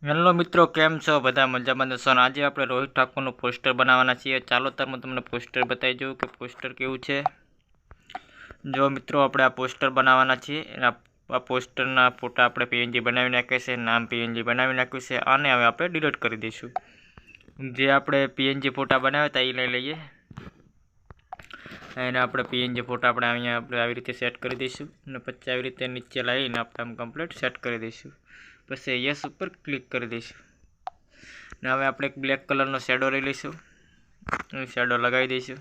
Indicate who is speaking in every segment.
Speaker 1: Hello મિત્રો, કેમ છો? બધા મજામાં જશો? આજે આપણે રોહિત ઠાકોરનું પોસ્ટર બનાવવાના છીએ. ચાલો હું તમને પોસ્ટર બતાવી દઉં કે પોસ્ટર કેવું છે. જો મિત્રો, આપણે આ પોસ્ટર બનાવવાના છીએ. આ પોસ્ટરના ફોટા આપણે પીએનજી બનાવી નાખ્યા છે, નામ પીએનજી બનાવી નાખ્યું છે, અને હવે આપણે ડિલીટ કરી દઈશું. જે આપણે પીએનજી ફોટા બનાવ્યા હતા એ લઈ લઈએ, અને આપણે પીએનજી ફોટા આપણે અહીંયા આપણે આવી રીતે સેટ કરી દઈશું, અને પછી આવી રીતે નીચે લાવીને આપણે આમ કમ્પ્લીટ સેટ કરી દઈશું. પછી યસ ઉપર ક્લિક કરી દઈશું. ને હવે આપણે એક બ્લેક કલરનો શેડો લઈ લઈશું, શેડો લગાવી દઈશું,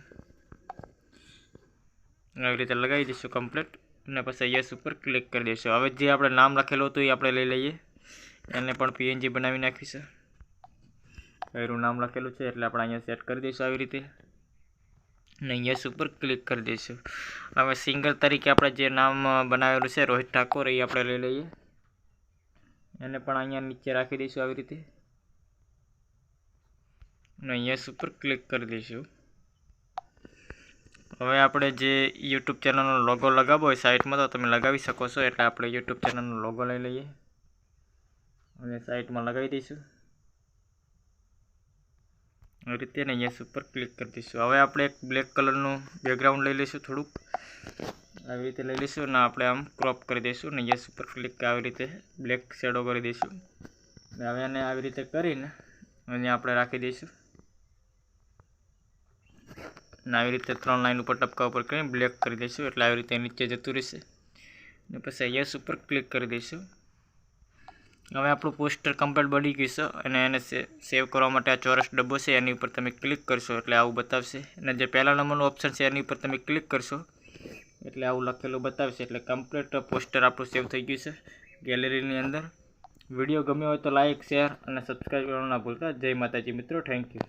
Speaker 1: આવી રીતે લગાવી દઈશું કમ્પ્લીટ. અને પછી યસ ઉપર ક્લિક કરી દઈશું. હવે જે આપણે નામ લખેલું હતું એ આપણે લઈ લઈએ, એને પણ પીએનજી બનાવી નાખીશું. એનું નામ લખેલું છે એટલે આપણે અહીંયા સેટ કરી દઈશું આવી રીતે, અને યસ ઉપર ક્લિક કરી દઈશું. હવે સિંગલ તરીકે આપણે જે નામ બનાવેલું છે રોહિત ઠાકોર એ આપણે લઈ લઈએ, એને પણ અહીંયા નીચે રાખી દઈશું આવી રીતે, અને યસ ઉપર ક્લિક કરી દઈશું. હવે આપણે જે યુટ્યુબ ચેનલનો લોગો લગાવવો હોય સાઇટમાં તો તમે લગાવી શકો છો, એટલે આપણે યુટ્યુબ ચેનલનો લોગો લઈ લઈએ અને સાઇટમાં લગાવી દઈશું આવી રીતે, ને યસ ઉપર ક્લિક કરી દઈશું. હવે આપણે એક બ્લેક કલરનું બેકગ્રાઉન્ડ લઈ લઈશું, થોડુંક આવી રીતે લઈ લઈશું, અને આપણે આમ ક્રોપ કરી દઈશું, ને યસ ઉપર ક્લિક આવી રીતે બ્લેક શેડો કરી દઈશું. હવે એને આવી રીતે કરીને અને આપણે રાખી દઈશું, અને આવી રીતે 3 લાઈન ઉપર ટપકા ઉપર કરીને બ્લેક કરી દઈશું, એટલે આવી રીતે નીચે જતું રહેશે. અને પછી યસ ઉપર ક્લિક કરી દઈશું. હવે આપણું પોસ્ટર કમ્પ્લીટ બની ગયું છે, અને એને સેવ કરવા માટે આ ચોરસ ડબ્બો છે એની ઉપર તમે ક્લિક કરશો એટલે આવું બતાવશે, અને જે પહેલા નંબરનું ઓપ્શન છે એની ઉપર તમે ક્લિક કરશો એટલે આવું લખેલું બતાવશે. એટલે કમ્પ્લીટ પોસ્ટર આપણું સેવ થઈ ગયું છે ગેલેરીની અંદર. વિડીયો ગમ્યો હોય તો લાઇક, શેર અને સબસ્ક્રાઈબ કરવાનું ના ભૂલતા. જય માતાજી મિત્રો, થેન્ક યુ.